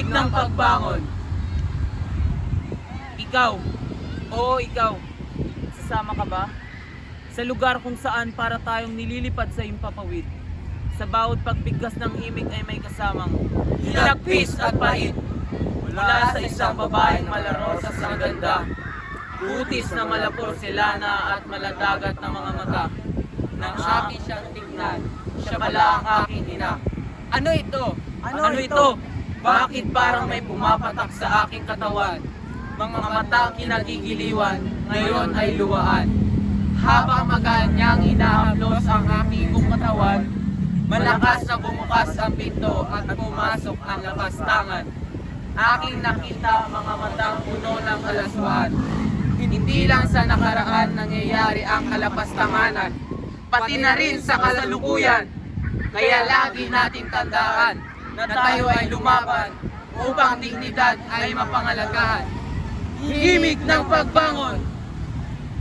ng pagbangon. Ikaw, oo ikaw, sasama ka ba? Sa lugar kung saan para tayong nililipad sa himpapawid. Sa bawat pagbigkas ng himig ay may kasamang hinagpis at pait. Mula sa isang babaeng malarosas ang ganda, butis na malaporselana at maladagat na mga mata. Nang akin siyang tingnan, siya pala ang aking ina. Ano ito? Ano ito? Bakit parang may pumapatak sa aking katawan? Mga matang kinagigiliwan, ngayon ay luwaan. Habang maganyang inahaplos ang aking katawan, malakas na bumukas ang pinto at pumasok ang lapastangan. Aking nakita ang mga matang puno ng kalaswaan. Hindi lang sa nakaraan nangyayari ang kalapastanganan, pati na rin sa kasalukuyan. Kaya lagi nating tandaan na tayo ay lumaban upang dignidad ay mapangalagahan. Himig ng pagbangon!